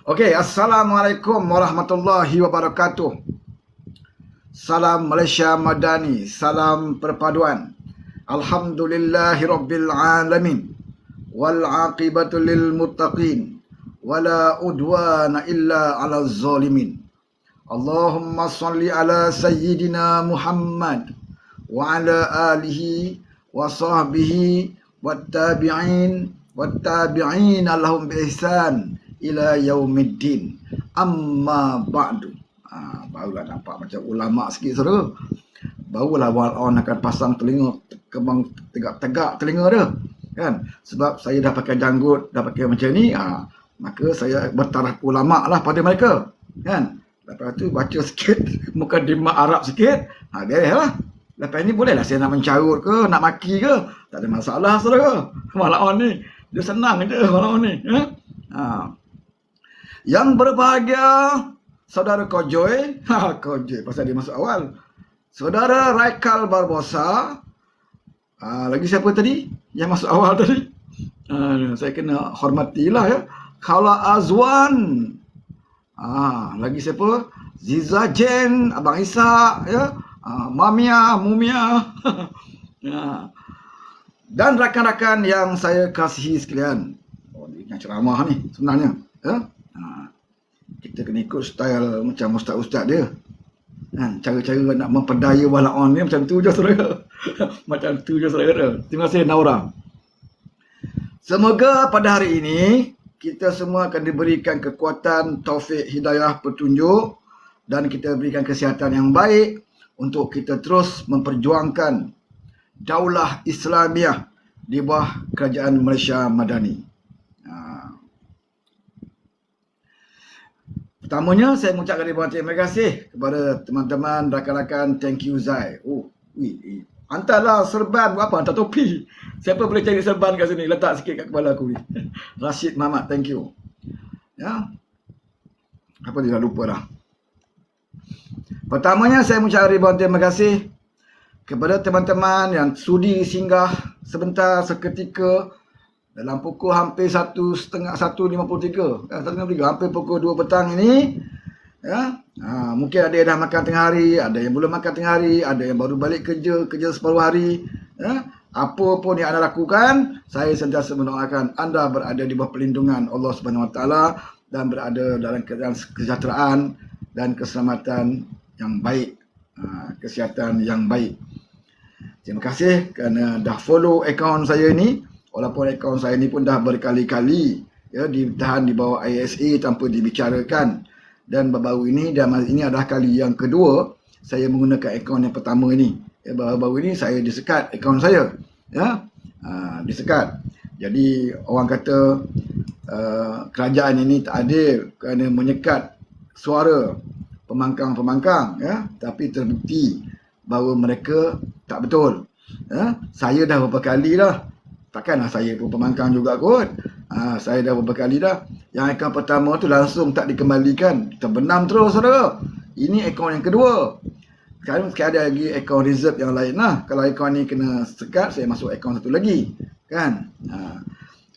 Okey, Assalamualaikum warahmatullahi wabarakatuh. Salam Malaysia Madani, salam perpaduan. Alhamdulillahirabbil alamin. Wal aqibatu lil muttaqin. Wala udwana illa 'alal zalimin. Allahumma salli ala sayyidina Muhammad wa ala alihi wa sahbihi wat tabi'in lahum bi ihsan ila yaumiddin. Amma ba'du. Barulah nampak macam ulama sikit saudara. Barulah orang akan pasang telinga, kembang tegak-tegak telinga dia, kan? Sebab saya dah pakai janggut, dah pakai macam ni, maka saya bertaraf ulama lah pada mereka, kan? Lepas tu baca sikit mukadimah Arab sikit, biarlah. Lepas ni bolehlah saya nak mencarut ke, nak maki ke, tak ada masalah saudara. Malam ni dia senang je malam ni, Yang berbahagia saudara Kojoy, Kojoy pasal dia masuk awal. Saudara Raikal Barbosa, lagi siapa tadi yang masuk awal tadi? Saya kena hormatilah ya. Khala Azwan, lagi siapa? Ziza Jen, Abang Isa, ya. Mumia. Dan rakan-rakan yang saya kasihi sekalian. Ini yang ceramah ni sebenarnya, ya. Kita kena ikut style macam ustaz-ustaz dia, cara-cara nak memperdaya walaon ni macam tu je saudara. Macam tu je saudara. Terima kasih Naura. Semoga pada hari ini kita semua akan diberikan kekuatan, taufik, hidayah, petunjuk, dan kita berikan kesihatan yang baik untuk kita terus memperjuangkan daulah Islamiah di bawah kerajaan Malaysia Madani. Pertamanya saya mengucapkan ribuan terima kasih kepada teman-teman, rakan-rakan. Thank you Zai. Hantarlah serban, apa, hantar topi. Siapa boleh cari serban kat sini, letak sikit kat kepala aku ni. Rashid Mamat, thank you. Ya. Apa dia dah lupa dah. Pertamanya saya mengucapkan ribuan terima kasih kepada teman-teman yang sudi singgah sebentar seketika dalam pukul hampir 1:30, 1:53, hampir pukul 2 petang ini, ya. Mungkin ada yang dah makan tengah hari, ada yang belum makan tengah hari, ada yang baru balik kerja separuh hari, ya. Apa pun yang anda lakukan, saya sentiasa mendoakan anda berada di bawah perlindungan Allah Subhanahu Wa Taala dan berada dalam keadaan kesejahteraan dan keselamatan yang baik, kesihatan yang baik. Terima kasih kerana dah follow akaun saya ni. Walaupun akaun saya ni pun dah berkali-kali, ya, ditahan di bawah ISA tanpa dibicarakan. Dan baru-baru ini, dan ini adalah kali yang kedua saya menggunakan akaun yang pertama ini. Ya, baru-baru ini saya disekat akaun saya, ya, disekat. Jadi orang kata kerajaan ini tak adil kerana menyekat suara pembangkang-pembangkang, ya, tapi terbukti bahawa mereka tak betul. Ya, saya dah beberapa kali dah. Takkanlah saya pun pembangkang juga kot. Saya dah beberapa kali dah. Yang akaun pertama tu langsung tak dikembalikan. Terbenam terus saudara. Ini akaun yang kedua. Sekarang ada lagi akaun reserve yang lain lah. Kalau akaun ni kena sekat, saya masuk akaun satu lagi, kan.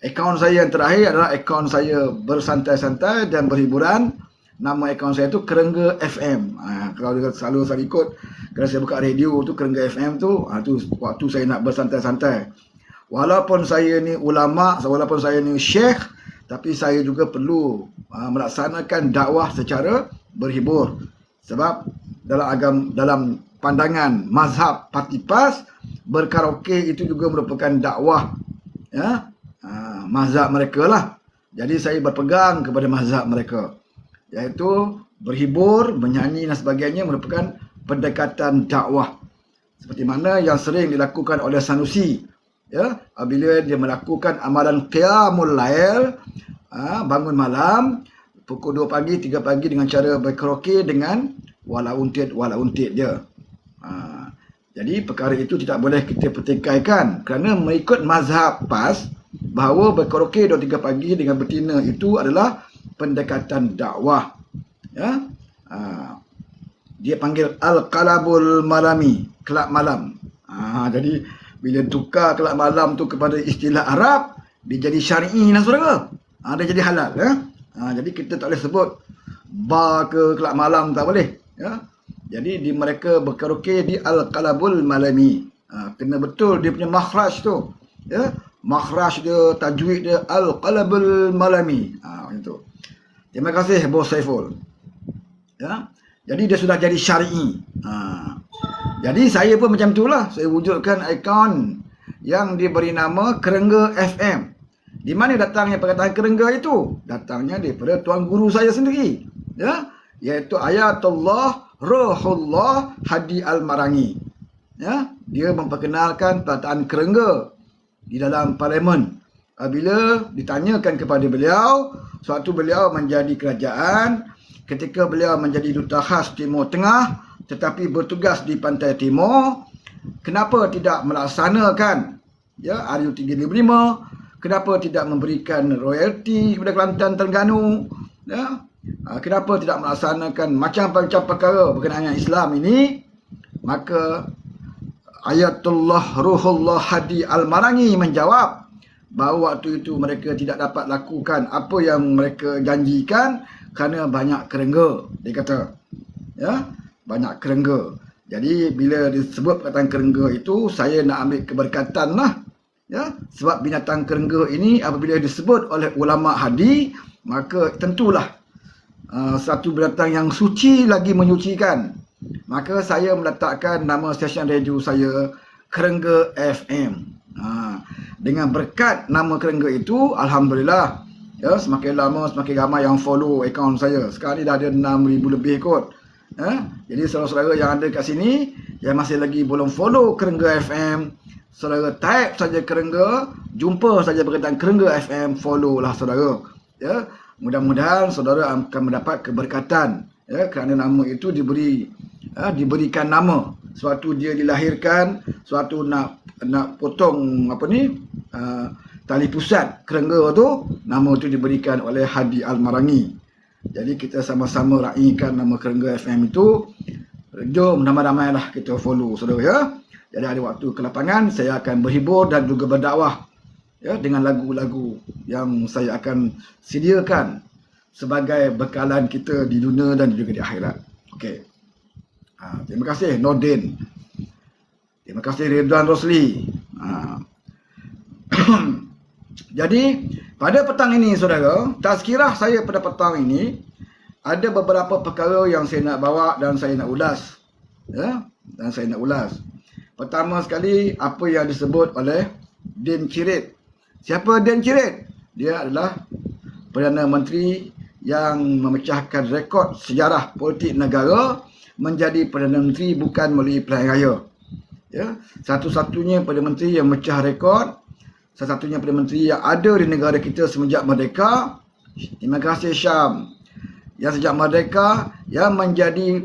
Akaun saya yang terakhir adalah akaun saya bersantai-santai dan berhiburan. Nama akaun saya tu Kerengga FM. Kalau selalu saya ikut, kalau saya buka radio tu Kerengga FM tu, tu waktu saya nak bersantai-santai. Walaupun saya ni ulama, walaupun saya ni syekh, tapi saya juga perlu melaksanakan dakwah secara berhibur. Sebab dalam pandangan mazhab Parti PAS, berkaraoke itu juga merupakan dakwah, ya, mazhab mereka lah. Jadi saya berpegang kepada mazhab mereka, iaitu berhibur, menyanyi dan sebagainya merupakan pendekatan dakwah. Seperti mana yang sering dilakukan oleh Sanusi, ya, apabila dia melakukan amalan qiyamul lail, bangun malam pukul 2 pagi, 3 pagi dengan cara berkaraoke dengan wala untit dia. Jadi perkara itu tidak boleh kita pertikaikan kerana mengikut mazhab PAS bahawa berkaraoke 2-3 pagi dengan betina itu adalah pendekatan dakwah, ya. Dia panggil al-qalabul malami, kelab malam. Jadi bila tukar kelab malam tu kepada istilah Arab, dia jadi syar'i lah saudara. Dia jadi halal, ya. Jadi kita tak boleh sebut bar ke kelab malam, tak boleh. Ya. Jadi di mereka berkaraoke di Al-Qalabul Malami. Kena betul dia punya makhraj tu. Ya. Makhraj dia, tajwid dia Al-Qalabul Malami. Macam tu. Terima kasih Bos Saiful. Ya. Jadi dia sudah jadi syar'i. Jadi saya pun macam itulah. Saya wujudkan akaun yang diberi nama Kerengga FM. Di mana datangnya perkataan kerengga itu? Datangnya daripada tuan guru saya sendiri. Ya. Iaitu Ayatullah Ruhullah Hadi Al-Marangi. Ya, dia memperkenalkan perkataan kerengga di dalam parlimen. Bila ditanyakan kepada beliau, suatu beliau menjadi kerajaan, ketika beliau menjadi duta khas Timur Tengah tetapi bertugas di pantai timur, kenapa tidak melaksanakan RU 355? Kenapa tidak memberikan royalti kepada Kelantan Terengganu? Ya, kenapa tidak melaksanakan macam-macam perkara berkenaan dengan Islam ini? Maka Ayatullah Ruhullah Hadi Al-Marangi menjawab bahawa waktu itu mereka tidak dapat lakukan apa yang mereka janjikan kerana banyak kerengga. Dia kata, ya, banyak kerengga. Jadi bila disebut perkataan kerengga itu, saya nak ambil keberkatan lah. Ya, sebab binatang kerengga ini apabila disebut oleh ulama hadi, maka tentulah satu binatang yang suci lagi menyucikan. Maka saya meletakkan nama stesen radio saya Kerengga FM. Dengan berkat nama Kerengga itu, alhamdulillah, ya, semakin lama semakin ramai yang follow akaun saya. Sekarang ni dah ada 6,000 lebih kot. Jadi saudara-saudara yang ada kat sini yang masih lagi belum follow Kerengga FM, saudara type saja Kerengga, jumpa saja berkaitan Kerengga FM, follow lah saudara. Ya, mudah-mudahan saudara akan mendapat keberkatan, ya, kerana nama itu diberikan nama. Suatu dia dilahirkan, suatu nak potong tali pusat kerengga tu, nama itu diberikan oleh Hadi Al-Marangi. Jadi kita sama-sama raikan nama Kerengga FM itu. Jom ramai-ramailah kita follow saudara, ya. Jadi ada waktu ke lapangan saya akan berhibur dan juga berdakwah, ya, dengan lagu-lagu yang saya akan sediakan sebagai bekalan kita di dunia dan juga di akhirat. Okey. Terima kasih Nordin. Terima kasih Ridwan Rosli. Jadi pada petang ini saudara, tazkirah saya pada petang ini ada beberapa perkara yang saya nak bawa dan saya nak ulas. Ya, dan saya nak ulas. Pertama sekali, apa yang disebut oleh Din Cirit. Siapa Din Cirit? Dia adalah Perdana Menteri yang memecahkan rekod sejarah politik negara menjadi Perdana Menteri bukan melalui pilihan raya. Ya, satu-satunya Perdana Menteri yang memecah rekod, satu-satunya Perdana Menteri yang ada di negara kita semenjak merdeka. Terima kasih Syam. Yang sejak merdeka yang menjadi,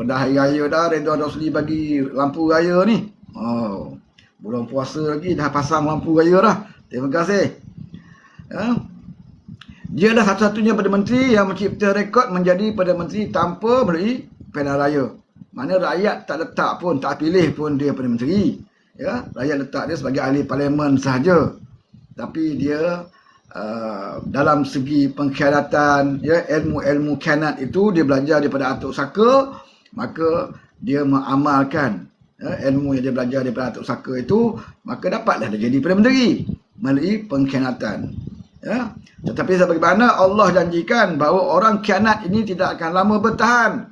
dah hari raya dah, Ridwan Rosli bagi lampu raya ni. Bulan puasa lagi dah pasang lampu raya dah. Terima kasih. Ya. Dia adalah satu-satunya Perdana Menteri yang mencipta rekod menjadi Perdana Menteri tanpa melalui pilihan raya. Mana rakyat tak letak pun, tak pilih pun dia Perdana Menteri. Ya, rakyat letak dia sebagai ahli parlimen sahaja. Tapi dia dalam segi pengkhianatan, ya, ilmu-ilmu khianat itu dia belajar daripada Atuk Saka, maka dia mengamalkan, ya, ilmu yang dia belajar daripada Atuk Saka itu, maka dapatlah dia jadi Perdana Menteri melalui pengkhianatan. Ya. Tetapi sebagaimana Allah janjikan bahawa orang khianat ini tidak akan lama bertahan.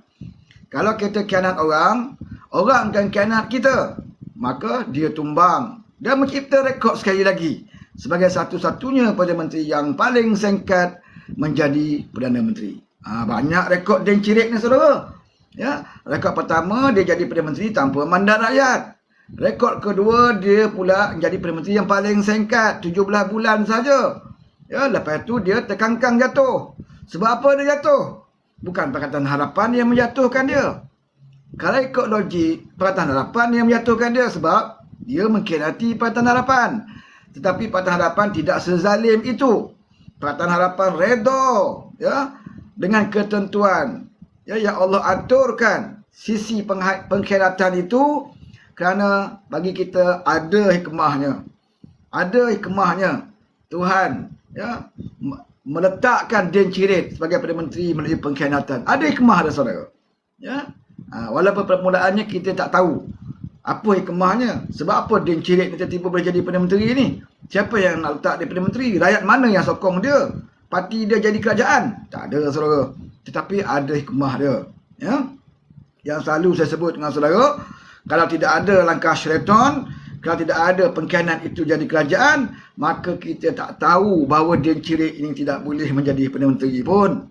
Kalau kita khianat orang akan khianat kita, maka dia tumbang dan mencipta rekod sekali lagi sebagai satu-satunya Perdana Menteri yang paling singkat menjadi Perdana Menteri. Banyak rekod Din Cirit ni saudara. Ya, rekod pertama dia jadi Perdana Menteri tanpa mandat rakyat. Rekod kedua dia pula menjadi Perdana Menteri yang paling singkat, 17 bulan saja. Ya, lepas tu dia terkangkang jatuh. Sebab apa dia jatuh? Bukan Pakatan Harapan yang menjatuhkan dia. Kalau ikut logik, Pakatan Harapan yang menjatuhkan dia sebab dia mengkhianati Pakatan Harapan. Tetapi Pakatan Harapan tidak sezalim itu. Pakatan Harapan redha, ya, dengan ketentuan, ya, yang Allah aturkan sisi pengkhianatan itu, kerana bagi kita ada hikmahnya. Ada hikmahnya. Tuhan, ya, meletakkan Din Cirit sebagai Perdana Menteri melalui pengkhianatan. Ada hikmah dia, saudara. Ya. Walaupun permulaannya kita tak tahu apa hikmahnya. Sebab apa Din Cirit ni tiba-tiba boleh jadi Perdana Menteri ni? Siapa yang nak letak dia Perdana Menteri? Rakyat mana yang sokong dia? Parti dia jadi kerajaan? Tak ada, saudara. Tetapi ada hikmah dia. Ya. Yang selalu saya sebut dengan saudara, kalau tidak ada langkah syaitan, kalau tidak ada pengkhianat itu jadi kerajaan, maka kita tak tahu bahawa Din Cirit ini tidak boleh menjadi Perdana Menteri pun.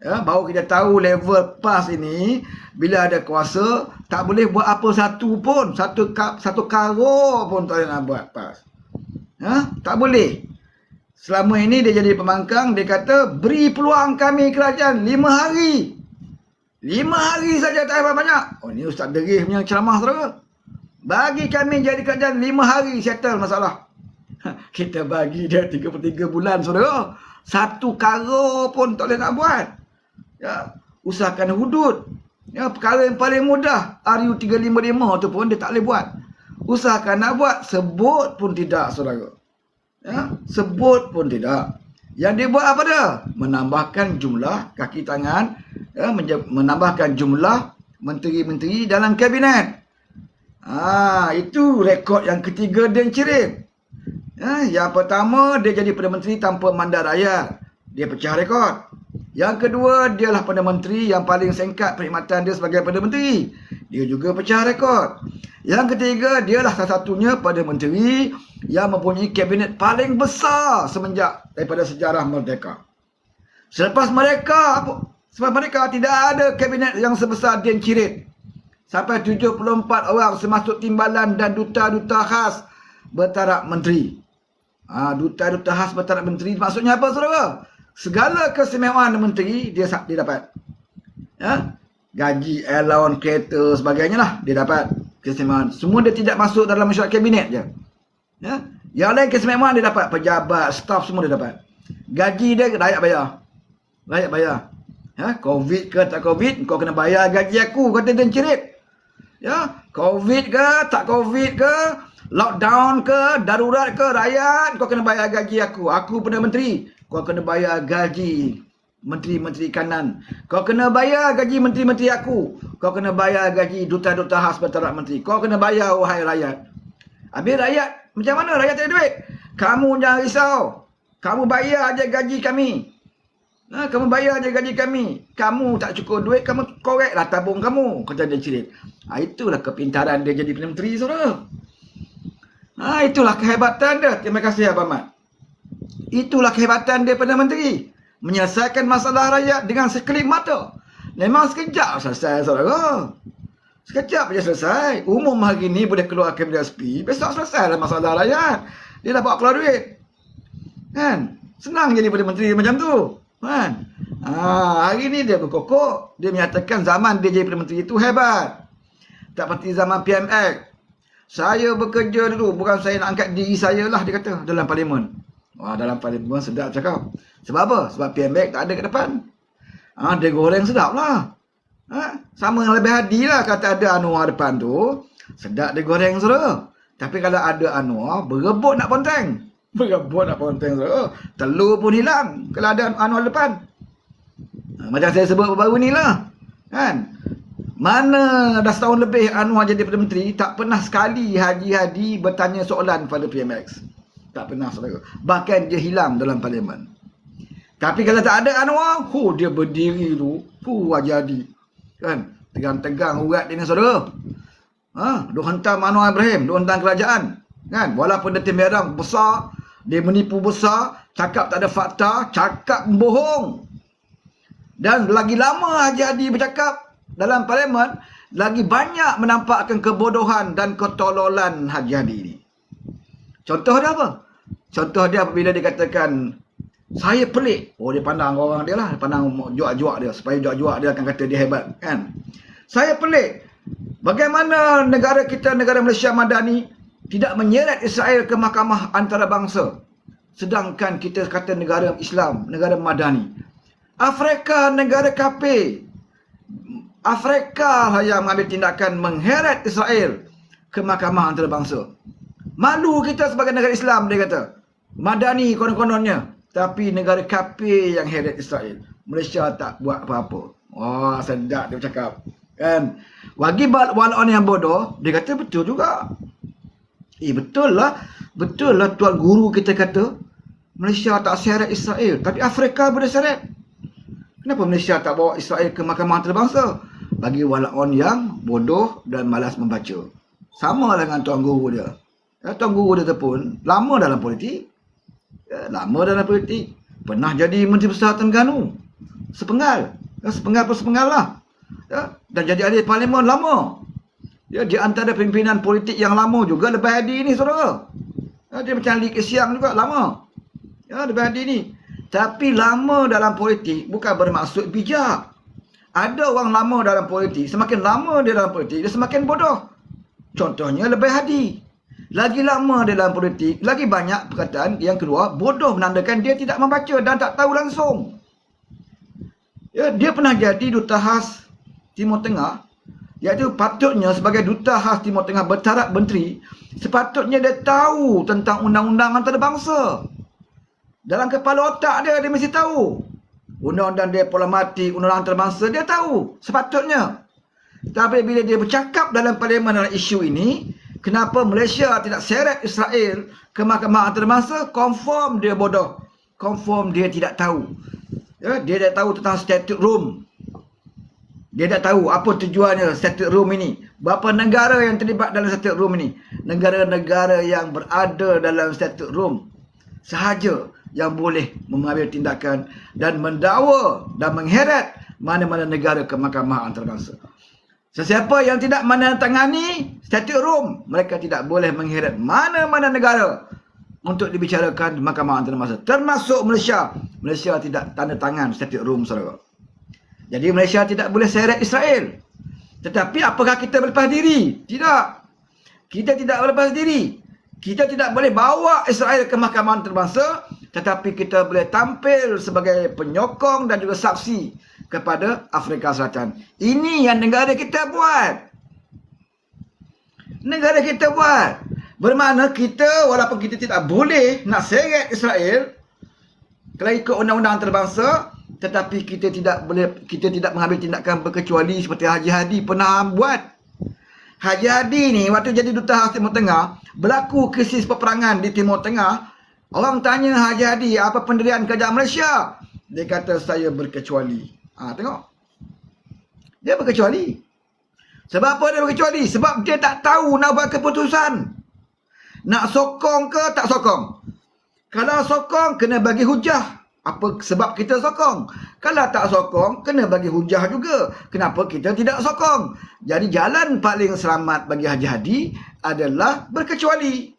Ya, baru kita tahu level PAS ini, bila ada kuasa, tak boleh buat apa satu pun. Satu karo pun tak boleh nak buat PAS. Ya, tak boleh. Selama ini dia jadi pembangkang, dia kata, beri peluang kami kerajaan 5 hari. 5 hari saja, tak banyak. Oh, ni Ustaz Derih punya ceramah, saudara. Bagi kami jadi kerajaan 5 hari, settle masalah. Kita bagi dia 33 bulan, saudara. Satu karo pun tak boleh nak buat. Ya, usahakan hudud. Ya, perkara yang paling mudah, RU 355 tu pun dia tak boleh buat. Usahakan nak buat, sebut pun tidak, saudara. Ya, sebut pun tidak. Yang dia buat apa dia? Menambahkan jumlah kaki tangan, ya, menambahkan jumlah menteri-menteri dalam kabinet. Itu rekod yang ketiga Din Cirit. Ya, yang pertama, dia jadi Perdana Menteri tanpa mandat rakyat. Dia pecah rekod. Yang kedua, dialah Perdana Menteri yang paling singkat perkhidmatan dia sebagai Perdana Menteri. Dia juga pecah rekod. Yang ketiga, dialah salah satunya Perdana Menteri yang mempunyai kabinet paling besar semenjak daripada sejarah merdeka. Selepas mereka tidak ada kabinet yang sebesar Din Cirit. Sampai 74 orang termasuk timbalan dan duta-duta khas bertaraf menteri. Duta-duta khas bertaraf menteri maksudnya apa, saudara? Segala keistimewaan menteri dia dapat. Ya? Gaji, allowance, kereta, sebagainya lah dia dapat keistimewaan. Semua dia tidak masuk dalam mesyuarat kabinet je. Ya? Yang lain keistimewaan dia dapat, pejabat, staf semua dia dapat. Gaji dia rakyat bayar. Rakyat bayar. Ya? Covid ke tak Covid, kau kena bayar gaji aku, kata Din Cirit. Ya, Covid ke tak Covid ke, lockdown ke, darurat ke, rakyat, kau kena bayar gaji aku. Aku Perdana Menteri, kau kena bayar gaji menteri-menteri kanan. Kau kena bayar gaji menteri-menteri aku. Kau kena bayar gaji duta-duta khas bertaraf menteri. Kau kena bayar, wahai rakyat. Habis rakyat, macam mana rakyat tak ada duit? Kamu jangan risau. Kamu bayar aja gaji kami. Kamu bayar je gaji kami. Kamu tak cukup duit, kamu korek lah tabung kamu, kata Din Cirit. Itulah kepintaran dia jadi Perdana Menteri, saudara. Itulah kehebatan dia. Terima kasih Abang Mat. Itulah kehebatan dia Perdana Menteri. Menyelesaikan masalah rakyat dengan sekelip mata. Memang sekejap selesai, saudara. Sekejap je selesai. Umum hari ni boleh keluar kabinet SP, besok selesai lah masalah rakyat. Dia dah bawa keluar duit. Kan? Senang jadi Perdana Menteri macam tu. Kan? Hari ni dia berkokok. Dia menyatakan zaman dia jadi Perdana Menteri itu hebat. Tak seperti zaman PMX. Saya bekerja dulu, bukan saya nak angkat diri saya lah, dia kata dalam parlimen. Dalam parlimen sedap cakap. Sebab apa? Sebab PMX tak ada kat depan. Dia goreng sedap lah. Sama yang lebih hadi lah, kata ada Anwar depan tu. Sedap dia goreng, saudara. Tapi kalau ada Anwar, berebut nak ponteng. Berebut nak ponteng, saudara. Telur pun hilang kalau ada Anwar depan. Macam saya sebut baru ni lah. Kan? Mana dah setahun lebih Anwar jadi Perdana Menteri, tak pernah sekali Haji Hadi bertanya soalan pada PMX. Tak pernah, saudara. Bahkan dia hilang dalam parlimen. Tapi kalau tak ada Anwar, dia berdiri tu, Haji Hadi. Kan? Tegang-tegang urat dia ni, saudara. Dia hentam Anwar Ibrahim, dia hentam kerajaan. Kan? Walaupun dia timberang besar, dia menipu besar, cakap tak ada fakta, cakap bohong. Dan lagi lama Haji Hadi bercakap dalam parlimen, lagi banyak menampakkan kebodohan dan ketololan Haji Hadi ini. Contoh dia apa? Contoh dia apabila dia katakan, saya pelik. Dia pandang orang dia lah. Dia pandang juak-juak dia. Supaya juak-juak dia akan kata dia hebat. Kan? Saya pelik. Bagaimana negara kita, negara Malaysia Madani, tidak menyeret Israel ke mahkamah antarabangsa. Sedangkan kita kata negara Islam, negara Madani. Afrika negara kafir. Afrika lah yang mengambil tindakan mengheret Israel ke mahkamah antarabangsa. Malu kita sebagai negara Islam, dia kata. Madani konon-kononnya. Tapi negara kafir yang heret Israel. Malaysia tak buat apa-apa. Wah, sedap dia bercakap. Kan? Bagi walaupun yang bodoh, dia kata betul juga. Betul lah. Betul lah tuan guru kita kata Malaysia tak seret Israel. Tapi Afrika boleh seret. Kenapa Malaysia tak bawa Israel ke Mahkamah Antarabangsa? Bagi walaupun yang bodoh dan malas membaca. Sama dengan tuan guru dia. Tuan guru dia pun lama dalam politik. Lama dalam politik. Pernah jadi Menteri Besar Terengganu. Sepenggal. Sepenggal lah. Dan jadi ahli parlimen lama. Di antara pimpinan politik yang lama juga Lebih Hadi ni, saudara. Dia macam Lee Kek Siang juga, lama. Lebih Hadi ni. Tapi lama dalam politik bukan bermaksud bijak. Ada orang lama dalam politik, semakin lama dia dalam politik, dia semakin bodoh. Contohnya Lebih Hadi. Lagi lama dia dalam politik, lagi banyak perkataan yang keluar, bodoh menandakan dia tidak membaca dan tak tahu langsung. Dia pernah jadi duta khas Timur Tengah, iaitu patutnya sebagai duta khas Timur Tengah bertaraf menteri, sepatutnya dia tahu tentang undang-undang antarabangsa. Dalam kepala otak dia mesti tahu. Undang-undang diplomatik, undang-undang antarabangsa, dia tahu. Sepatutnya. Tapi bila dia bercakap dalam parlimen dalam isu ini, kenapa Malaysia tidak seret Israel ke Mahkamah Antarabangsa, confirm dia bodoh. Confirm dia tidak tahu. Dia tidak tahu tentang Statute Rome. Dia tak tahu apa tujuannya Statute Rome ini. Berapa negara yang terlibat dalam Statute Rome ini. Negara-negara yang berada dalam Statute Rome sahaja yang boleh mengambil tindakan dan mendakwa dan mengheret mana-mana negara ke Mahkamah Antarabangsa. Sesiapa yang tidak menandatangani Statute Rome, mereka tidak boleh mengheret mana-mana negara untuk dibicarakan di Mahkamah Antarabangsa. Termasuk Malaysia. Malaysia tidak tanda tangan Statute Rome, saudara. Jadi Malaysia tidak boleh seret Israel. Tetapi apakah kita berlepas diri? Tidak. Kita tidak berlepas diri. Kita tidak boleh bawa Israel ke Mahkamah Antarabangsa, tetapi kita boleh tampil sebagai penyokong dan juga saksi kepada Afrika Selatan. Ini yang negara kita buat. Negara kita buat. Bermakna kita, walaupun kita tidak boleh nak seret Israel, kalau ikut undang-undang antarabangsa, tetapi kita tidak mengambil tindakan berkecuali seperti Haji Hadi pernah buat. Haji Hadi ni waktu jadi duta khas Timur Tengah, berlaku krisis peperangan di Timur Tengah. Orang tanya Haji Hadi, apa pendirian kerajaan Malaysia? Dia kata, saya berkecuali. Tengok. Dia berkecuali. Sebab apa dia berkecuali? Sebab dia tak tahu nak buat keputusan. Nak sokong ke tak sokong? Kalau sokong, kena bagi hujah. Apa sebab kita sokong? Kalau tak sokong, kena bagi hujah juga. Kenapa kita tidak sokong? Jadi jalan paling selamat bagi Haji Hadi adalah berkecuali.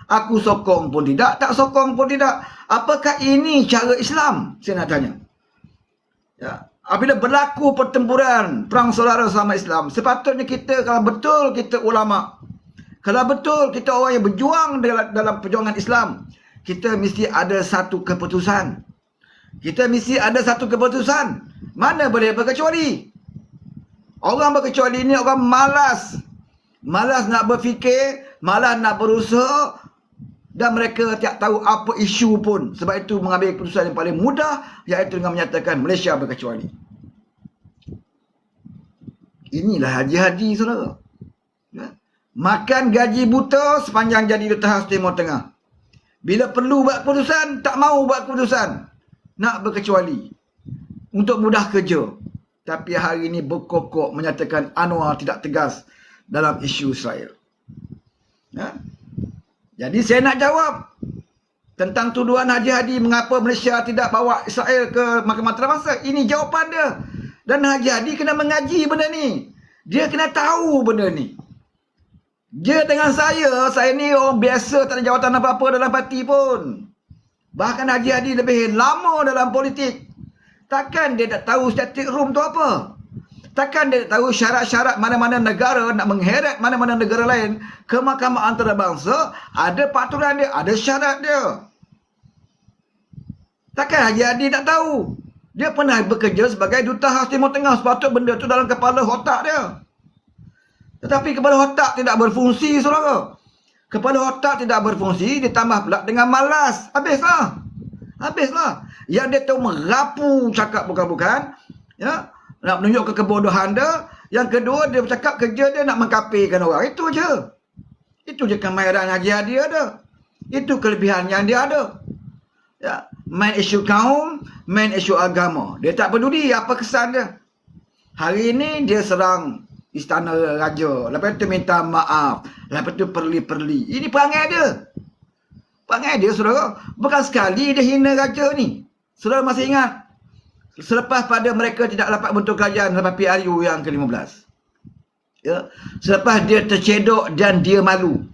Aku sokong pun tidak, tak sokong pun tidak. Apakah ini cara Islam? Saya nak tanya. Apabila berlaku pertempuran, perang saudara sama Islam, sepatutnya kita, kalau betul kita ulama, kalau betul kita orang yang berjuang dalam perjuangan Islam, kita mesti ada satu keputusan. Kita mesti ada satu keputusan. Mana boleh berkecuali? Orang berkecuali ini orang malas. Malas nak berfikir, malas nak berusaha, dan mereka tak tahu apa isu pun. Sebab itu mengambil keputusan yang paling mudah, iaitu dengan menyatakan Malaysia berkecuali. Inilah Haji Hadi, saudara. Makan gaji buta sepanjang jadi duta khas Timur Tengah. Bila perlu buat keputusan, tak mau buat keputusan. Nak berkecuali. Untuk mudah kerja. Tapi hari ini berkokok menyatakan Anwar tidak tegas dalam isu Israel. Jadi saya nak jawab tentang tuduhan Haji Hadi mengapa Malaysia tidak bawa Israel ke Mahkamah Antarabangsa. Ini jawapan dia. Dan Haji Hadi kena mengaji benda ni. Dia kena tahu benda ni. Dia dengan saya ni orang biasa, tak ada jawatan apa-apa dalam parti pun. Bahkan Haji Hadi lebih lama dalam politik. Takkan dia tak tahu Statute Rome tu apa? Takkan dia tak tahu syarat-syarat mana-mana negara nak mengheret mana-mana negara lain ke Mahkamah Antarabangsa? Ada peraturan dia, ada syarat dia. Takkan Haji Hadi tak tahu? Dia pernah bekerja sebagai duta khas Timur Tengah. Sepatutnya benda tu dalam kepala otak dia. Tetapi kepala otak tidak berfungsi, saudara. Kepala otak tidak berfungsi, ditambah pula dengan malas. Habislah. Habislah. Yang dia tahu merapu cakap bukan-bukan. Ya. Nak menunjukkan kebodohan dia. Yang kedua, dia bercakap kerja dia nak mengkapirkan orang. Itu je. Itu je kemahiran haji dia ada. Itu kelebihan yang dia ada. Ya. Main isu kaum, main isu agama. Dia tak peduli apa kesan dia. Hari ini dia serang istana raja. Lepas tu minta maaf. Lepas tu perli-perli. Ini perangai dia. Perangai dia, saudara. Bukan sekali dia hina raja ni. Saudara masih ingat? Selepas pada mereka tidak dapat bentuk kerajaan lepas PRU yang ke-15. Ya. Selepas dia tercedok dan dia malu.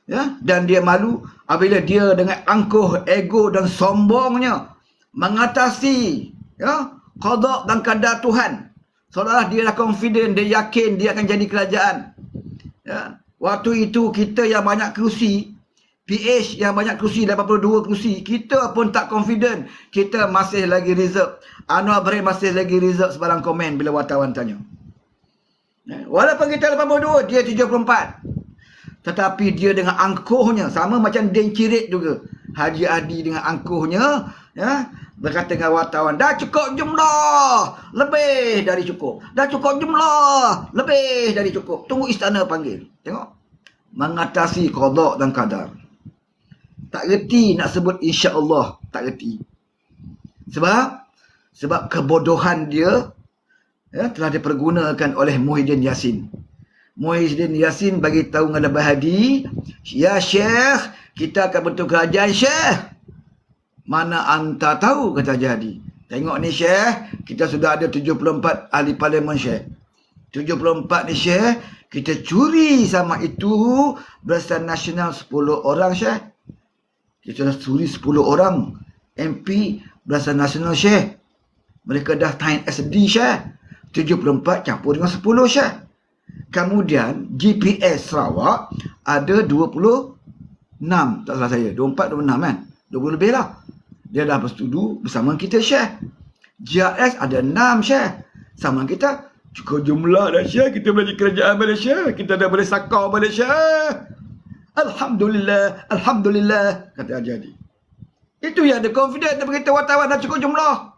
Ya. Dan dia malu apabila dia dengan angkuh, ego dan sombongnya mengatasi ya, qada dan qadar Tuhan. Seolah dia dah confident, dia yakin dia akan jadi kerajaan. Ya. Waktu itu kita yang banyak kerusi, PH yang banyak kerusi, 82 kerusi, kita pun tak confident. Kita masih lagi reserve. Anwar Ibrahim masih lagi reserve sebarang komen bila wartawan tanya. Ya. Walaupun kita 82, dia 74. Tetapi dia dengan angkuhnya, sama macam Den Cirit juga. Haji Adi dengan angkuhnya, ya, berkata dengan wartawan, dah cukup jumlah, lebih dari cukup. Dah cukup jumlah, lebih dari cukup. Tunggu istana panggil. Tengok. Mengatasi qada dan qadar. Tak reti nak sebut insya-Allah, tak reti. Sebab kebodohan dia ya, telah dipergunakan oleh Muhyiddin Yassin. Muhyiddin Yassin bagi tahu dengan Abah Hadi, ya Syekh, kita akan bentuk kerajaan Syekh. Mana anta tahu, kata Haji Hadi. Tengok ni Syekh, kita sudah ada 74 ahli parlimen Syekh. 74 ni Syekh, kita curi sama itu Barisan Nasional 10 orang Syekh. Kita dah curi 10 orang MP Barisan Nasional Syekh. Mereka dah tahan SD Syekh. 74 campur dengan 10 Syekh. Kemudian GPS Sarawak ada 26, tak salah saya, 24, 26 kan, 20 lebih lah. Dia dah bersetuju bersama kita Syekh. GRS ada 6 Syekh, sama kita. Cukup jumlah dah Syekh, kita boleh kerajaan Malaysia, kita dah boleh sakau Malaysia. Alhamdulillah, Alhamdulillah, kata Haji Hadi. Itu yang ada confident dia beritahu wartawan dah cukup jumlah.